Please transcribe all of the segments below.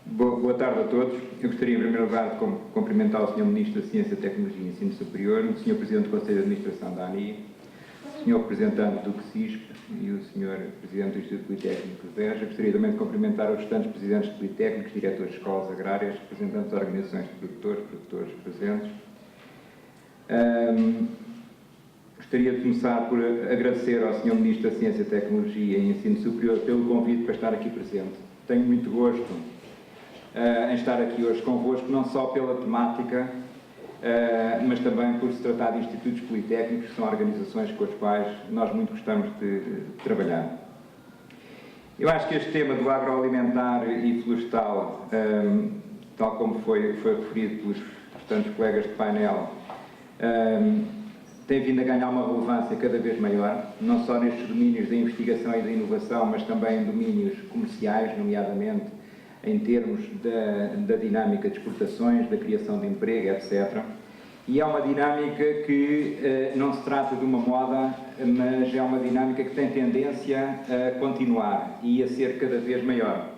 Boa tarde a todos. Eu gostaria, em primeiro lugar, de cumprimentar o Sr. Ministro da Ciência, Tecnologia e Ensino Superior, o Sr. Presidente do Conselho de Administração da ANI, o Sr. Representante do CSISP e o Sr. Presidente do Instituto Politécnico de Beja. Gostaria também de cumprimentar os restantes Presidentes de Politécnicos, diretores de escolas agrárias, representantes de organizações de produtores presentes. Gostaria de começar por agradecer ao Sr. Ministro da Ciência, Tecnologia e Ensino Superior pelo convite para estar aqui presente. Tenho muito gosto em estar aqui hoje convosco, não só pela temática, mas também por se tratar de institutos politécnicos, que são organizações com as quais nós muito gostamos de trabalhar. Eu acho que este tema do agroalimentar e florestal, tal como foi referido pelos restantes colegas de painel, tem vindo a ganhar uma relevância cada vez maior, não só nestes domínios da investigação e da inovação, mas também em domínios comerciais, nomeadamente em termos da dinâmica de exportações, da criação de emprego, etc. E é uma dinâmica que não se trata de uma moda, mas é uma dinâmica que tem tendência a continuar e a ser cada vez maior.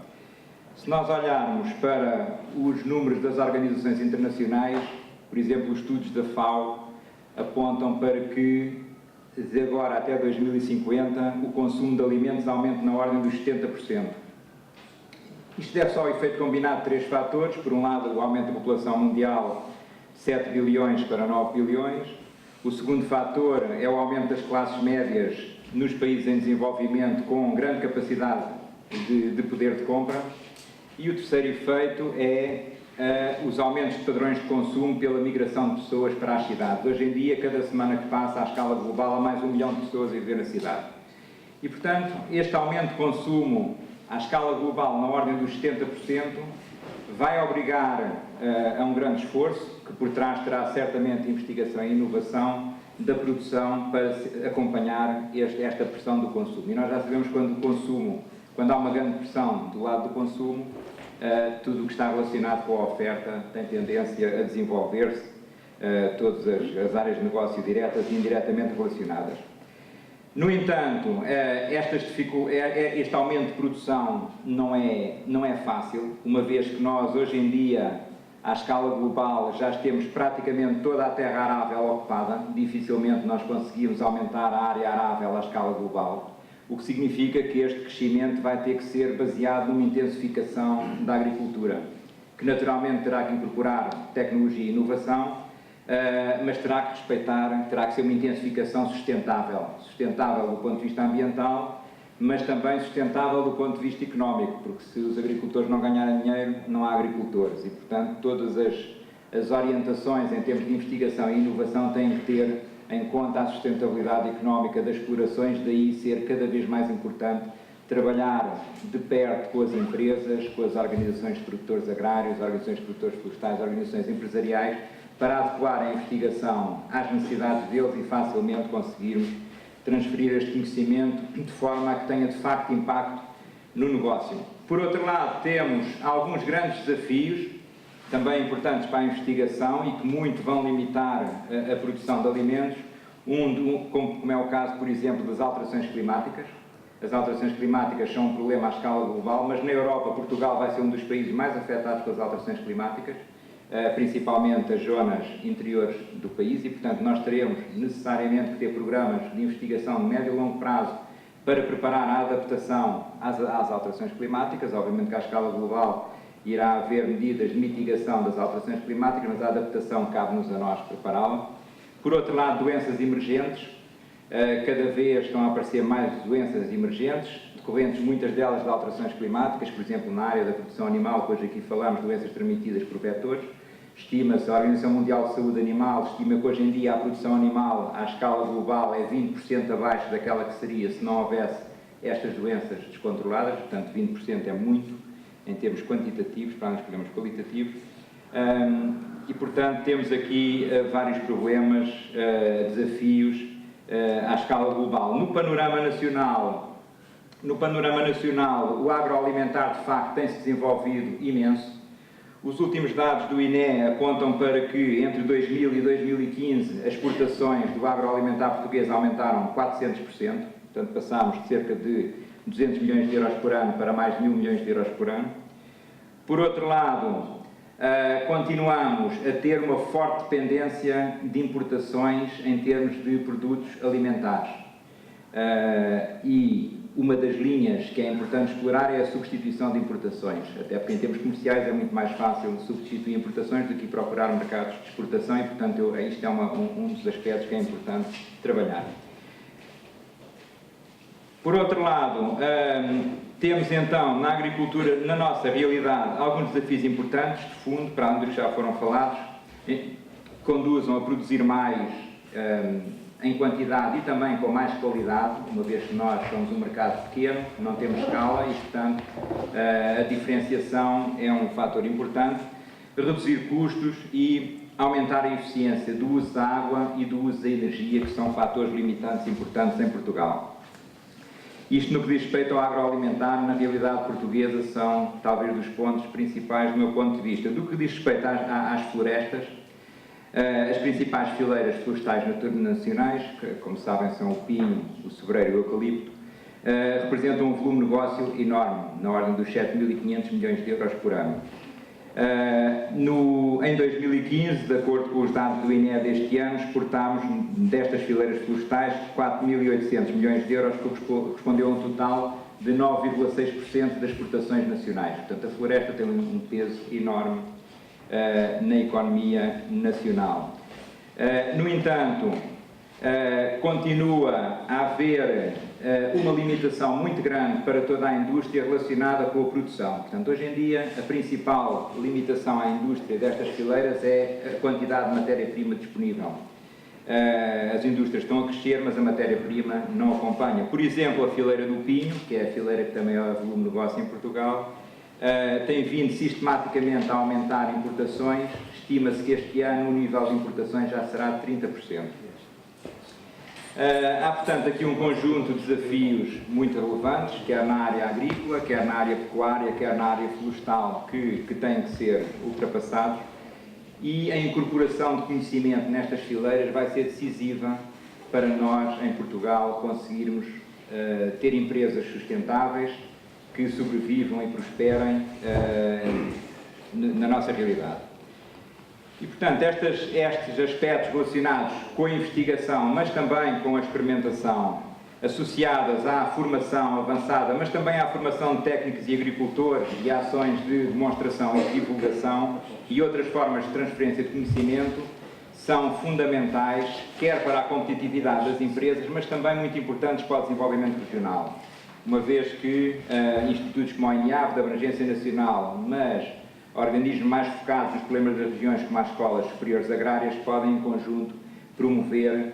Se nós olharmos para os números das organizações internacionais, por exemplo, os estudos da FAO apontam para que, de agora até 2050, o consumo de alimentos aumente na ordem dos 70%. Isto deve-se ao efeito combinado de três fatores. Por um lado, o aumento da população mundial de 7 bilhões para 9 bilhões. O segundo fator é o aumento das classes médias nos países em desenvolvimento com grande capacidade de poder de compra. E o terceiro efeito é os aumentos de padrões de consumo pela migração de pessoas para as cidades. Hoje em dia, cada semana que passa, à escala global, há mais 1 milhão de pessoas a viver na cidade. E, portanto, este aumento de consumo à escala global, na ordem dos 70%, vai obrigar a um grande esforço, que por trás terá certamente investigação e inovação da produção para acompanhar esta pressão do consumo. E nós já sabemos quando há uma grande pressão do lado do consumo, tudo o que está relacionado com a oferta tem tendência a desenvolver-se, todas as áreas de negócio diretas e indiretamente relacionadas. No entanto, este aumento de produção não é fácil, uma vez que nós, hoje em dia, à escala global, já temos praticamente toda a terra arável ocupada. Dificilmente nós conseguimos aumentar a área arável à escala global, o que significa que este crescimento vai ter que ser baseado numa intensificação da agricultura, que naturalmente terá que incorporar tecnologia e inovação, mas terá que ser uma intensificação sustentável do ponto de vista ambiental, mas também sustentável do ponto de vista económico, porque se os agricultores não ganharem dinheiro, não há agricultores e, portanto, todas as orientações em termos de investigação e inovação têm que ter em conta a sustentabilidade económica das explorações, daí ser cada vez mais importante trabalhar de perto com as empresas, com as organizações de produtores agrários, organizações de produtores florestais, organizações empresariais, para adequar a investigação às necessidades deles e facilmente conseguirmos transferir este conhecimento de forma a que tenha de facto impacto no negócio. Por outro lado, temos alguns grandes desafios, também importantes para a investigação e que muito vão limitar a produção de alimentos, como é o caso, por exemplo, das alterações climáticas. As alterações climáticas são um problema à escala global, mas na Europa, Portugal vai ser um dos países mais afetados pelas alterações climáticas, principalmente as zonas interiores do país, e, portanto, nós teremos necessariamente que ter programas de investigação de médio e longo prazo para preparar a adaptação às alterações climáticas. Obviamente que à escala global irá haver medidas de mitigação das alterações climáticas, mas a adaptação cabe-nos a nós prepará-la. Por outro lado, doenças emergentes. Cada vez estão a aparecer mais doenças emergentes, decorrentes muitas delas de alterações climáticas, por exemplo, na área da produção animal, que hoje aqui falamos, doenças transmitidas por vetores. Estima-se, a Organização Mundial de Saúde Animal estima que hoje em dia a produção animal à escala global é 20% abaixo daquela que seria se não houvesse estas doenças descontroladas, portanto 20% é muito em termos quantitativos, para não escolhermos qualitativos, e portanto temos aqui vários problemas, desafios à escala global. No panorama nacional, o agroalimentar de facto tem-se desenvolvido imenso. Os últimos dados do INE apontam para que entre 2000 e 2015 as exportações do agroalimentar português aumentaram 400%, portanto passámos de cerca de 200 milhões de euros por ano para mais de 1.000 milhões de euros por ano. Por outro lado, continuamos a ter uma forte dependência de importações em termos de produtos alimentares. E uma das linhas que é importante explorar é a substituição de importações, até porque em termos comerciais é muito mais fácil substituir importações do que procurar mercados de exportação e, portanto, isto é um dos aspectos que é importante trabalhar. Por outro lado, temos então na agricultura, na nossa realidade, alguns desafios importantes, de fundo, para além dos que já foram falados, conduzam a produzir mais em quantidade e também com mais qualidade, uma vez que nós somos um mercado pequeno, não temos escala e, portanto, a diferenciação é um fator importante, reduzir custos e aumentar a eficiência do uso da água e do uso da energia, que são fatores limitantes importantes em Portugal. Isto no que diz respeito ao agroalimentar, na realidade portuguesa, são talvez dos pontos principais do meu ponto de vista. Do que diz respeito às florestas, as principais fileiras florestais nacionais, que, como sabem, são o pinho, o sobreiro e o eucalipto, representam um volume de negócio enorme, na ordem dos 7.500 milhões de euros por ano. Em 2015, de acordo com os dados do INE deste ano, exportámos destas fileiras florestais 4.800 milhões de euros, que correspondeu a um total de 9,6% das exportações nacionais. Portanto, a floresta tem um peso enorme na economia nacional. No entanto, continua a haver uma limitação muito grande para toda a indústria relacionada com a produção. Portanto, hoje em dia, a principal limitação à indústria destas fileiras é a quantidade de matéria-prima disponível. As indústrias estão a crescer, mas a matéria-prima não acompanha. Por exemplo, a fileira do pinho, que é a fileira que também é o volume de negócio em Portugal, tem vindo sistematicamente a aumentar importações. Estima-se que este ano o nível de importações já será de 30%. Há, portanto, aqui um conjunto de desafios muito relevantes, quer na área agrícola, quer na área pecuária, quer na área florestal, que têm que ser ultrapassados, e a incorporação de conhecimento nestas fileiras vai ser decisiva para nós, em Portugal, conseguirmos ter empresas sustentáveis que sobrevivam e prosperem na nossa realidade. E, portanto, estes aspectos relacionados com a investigação, mas também com a experimentação, associadas à formação avançada, mas também à formação de técnicos e agricultores e ações de demonstração e divulgação e outras formas de transferência de conhecimento, são fundamentais, quer para a competitividade das empresas, mas também muito importantes para o desenvolvimento regional. Uma vez que institutos como a INEAV, de abrangência nacional, mas organismos mais focados nos problemas das regiões, como as escolas superiores agrárias, podem, em conjunto, promover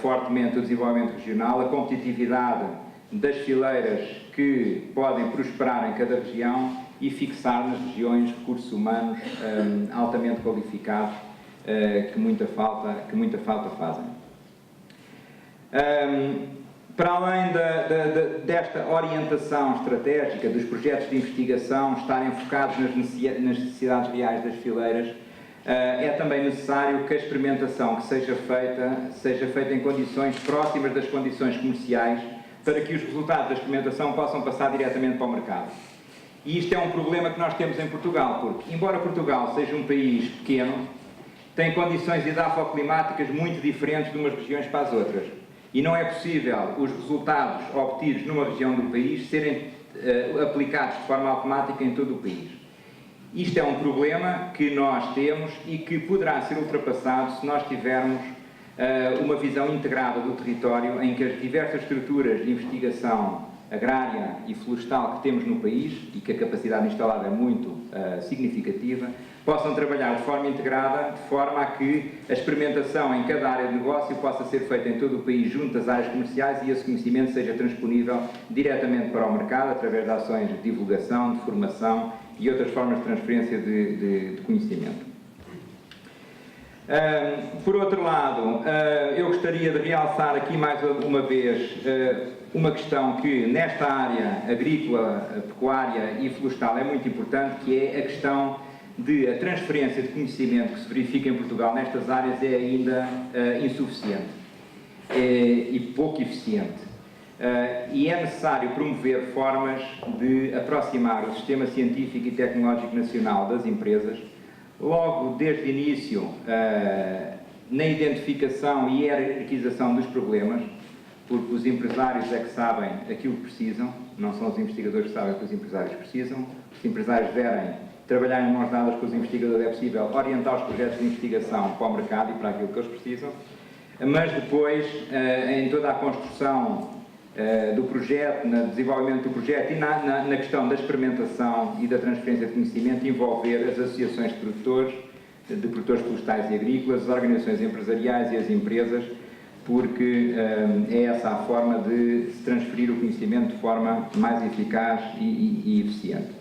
fortemente o desenvolvimento regional, a competitividade das fileiras que podem prosperar em cada região e fixar nas regiões recursos humanos altamente qualificados que muita falta fazem. Para além desta orientação estratégica dos projetos de investigação estarem focados nas necessidades reais das fileiras, é também necessário que a experimentação que seja feita em condições próximas das condições comerciais, para que os resultados da experimentação possam passar diretamente para o mercado. E isto é um problema que nós temos em Portugal, porque, embora Portugal seja um país pequeno, tem condições edafoclimáticas muito diferentes de umas regiões para as outras. E não é possível os resultados obtidos numa região do país serem aplicados de forma automática em todo o país. Isto é um problema que nós temos e que poderá ser ultrapassado se nós tivermos uma visão integrada do território, em que as diversas estruturas de investigação agrária e florestal que temos no país, e que a capacidade instalada é muito significativa, possam trabalhar de forma integrada, de forma a que a experimentação em cada área de negócio possa ser feita em todo o país junto às áreas comerciais e esse conhecimento seja transponível diretamente para o mercado através de ações de divulgação, de formação e outras formas de transferência de conhecimento. Por outro lado, eu gostaria de realçar aqui mais uma vez uma questão que nesta área agrícola, pecuária e florestal é muito importante, que é a questão de a transferência de conhecimento que se verifica em Portugal nestas áreas é ainda insuficiente e pouco eficiente. E é necessário promover formas de aproximar o sistema científico e tecnológico nacional das empresas, logo desde o início, na identificação e hierarquização dos problemas, porque os empresários é que sabem aquilo que precisam, não são os investigadores que sabem o que os empresários precisam. Os empresários devem trabalhar em mãos dadas com os investigadores, é possível orientar os projetos de investigação para o mercado e para aquilo que eles precisam, mas depois, em toda a construção do projeto, no desenvolvimento do projeto e na questão da experimentação e da transferência de conhecimento, envolver as associações de produtores florestais e agrícolas, as organizações empresariais e as empresas, porque é essa a forma de se transferir o conhecimento de forma mais eficaz e eficiente.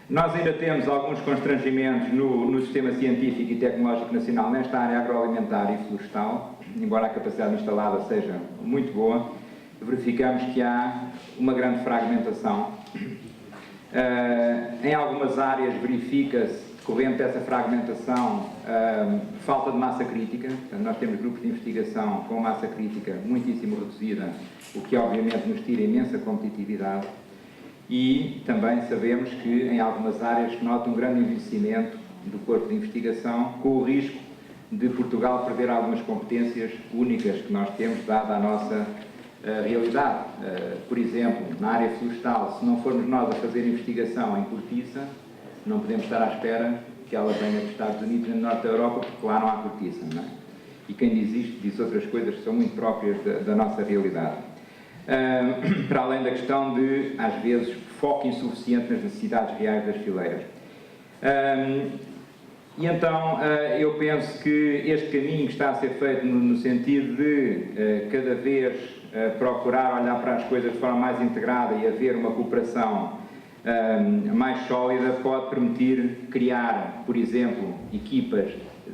Nós ainda temos alguns constrangimentos no sistema científico e tecnológico nacional nesta área agroalimentar e florestal, embora a capacidade instalada seja muito boa, verificamos que há uma grande fragmentação. Em algumas áreas verifica-se, decorrente dessa fragmentação, falta de massa crítica. Portanto, nós temos grupos de investigação com massa crítica muitíssimo reduzida, o que obviamente nos tira imensa competitividade. E também sabemos que em algumas áreas se nota um grande envelhecimento do corpo de investigação, com o risco de Portugal perder algumas competências únicas que nós temos, dada a nossa realidade. Por exemplo, na área florestal, se não formos nós a fazer investigação em cortiça, não podemos estar à espera que ela venha dos Estados Unidos e do Norte da Europa, porque lá não há cortiça, não é? E quem diz isto diz outras coisas que são muito próprias da nossa realidade. Para além da questão de, às vezes, foco insuficiente nas necessidades reais das fileiras. E então, eu penso que este caminho está a ser feito no sentido de, cada vez, procurar olhar para as coisas de forma mais integrada e haver uma cooperação mais sólida, pode permitir criar, por exemplo, equipas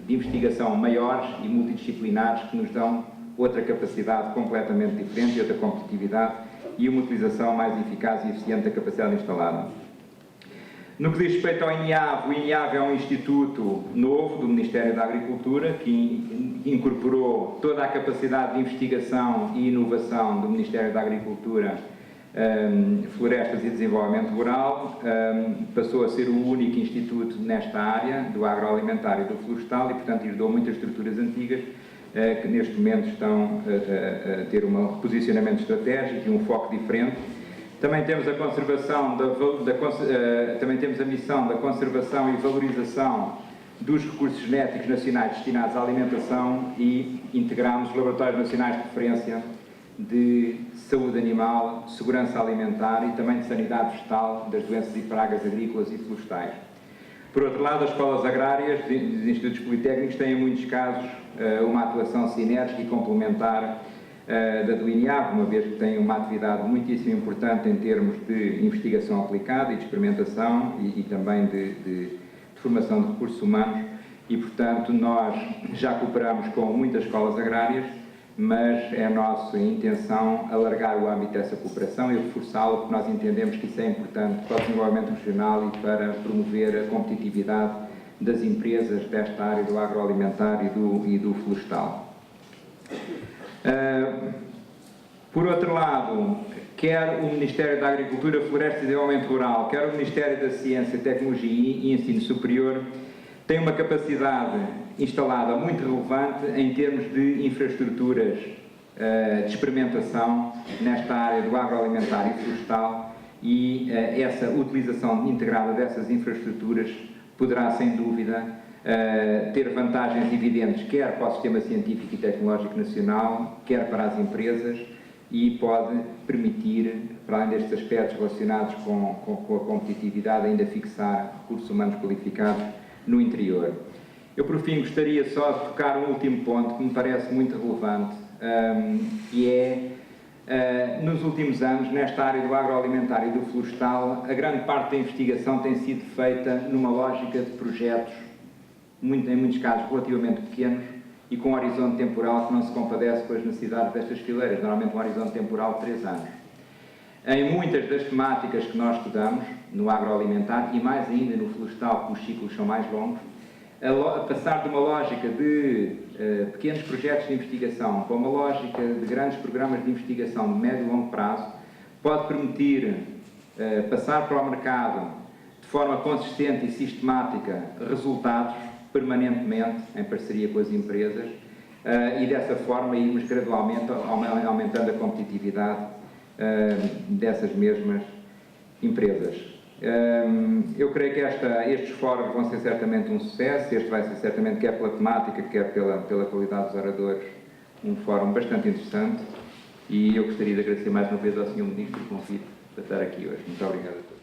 de investigação maiores e multidisciplinares que nos dão outra capacidade completamente diferente, outra competitividade e uma utilização mais eficaz e eficiente da capacidade instalada. No que diz respeito ao INIAV, o INIAV é um instituto novo do Ministério da Agricultura que incorporou toda a capacidade de investigação e inovação do Ministério da Agricultura, Florestas e Desenvolvimento Rural, passou a ser o único instituto nesta área do agroalimentar e do florestal e, portanto, herdou muitas estruturas antigas que neste momento estão a ter um reposicionamento estratégico e um foco diferente. Também temos a conservação também temos a missão da conservação e valorização dos recursos genéticos nacionais destinados à alimentação e integramos os laboratórios nacionais de referência de saúde animal, segurança alimentar e também de sanidade vegetal das doenças e pragas agrícolas e florestais. Por outro lado, as escolas agrárias e os institutos politécnicos têm, em muitos casos, uma atuação sinérgica e complementar da do INIAV, uma vez que têm uma atividade muitíssimo importante em termos de investigação aplicada e de experimentação e também de formação de recursos humanos e, portanto, nós já cooperamos com muitas escolas agrárias, mas é a nossa intenção alargar o âmbito dessa cooperação e reforçá-la, porque nós entendemos que isso é importante para o desenvolvimento regional e para promover a competitividade das empresas desta área do agroalimentar e do florestal. Por outro lado, quer o Ministério da Agricultura, Floresta e Desenvolvimento Rural, quer o Ministério da Ciência, Tecnologia e Ensino Superior, tem uma capacidade instalada muito relevante em termos de infraestruturas de experimentação nesta área do agroalimentar e florestal e essa utilização integrada dessas infraestruturas poderá, sem dúvida, ter vantagens evidentes, quer para o sistema científico e tecnológico nacional, quer para as empresas, e pode permitir, para além destes aspectos relacionados com a competitividade, ainda fixar recursos humanos qualificados no interior. Eu, por fim, gostaria só de tocar um último ponto que me parece muito relevante, que é, nos últimos anos, nesta área do agroalimentar e do florestal, a grande parte da investigação tem sido feita numa lógica de projetos, em muitos casos relativamente pequenos, e com um horizonte temporal que não se compadece com as necessidades destas fileiras, normalmente um horizonte temporal de 3 anos. Em muitas das temáticas que nós estudamos, no agroalimentar e mais ainda no florestal, porque os ciclos são mais longos, passar de uma lógica de pequenos projetos de investigação para uma lógica de grandes programas de investigação de médio e longo prazo pode permitir passar para o mercado de forma consistente e sistemática resultados permanentemente em parceria com as empresas e dessa forma irmos gradualmente aumentando a competitividade dessas mesmas empresas. Eu creio que estes fóruns vão ser certamente um sucesso. Este vai ser certamente, quer pela temática, quer pela qualidade dos oradores, um fórum bastante interessante, e eu gostaria de agradecer mais uma vez ao Sr. Ministro o convite para estar aqui hoje. Muito obrigado a todos.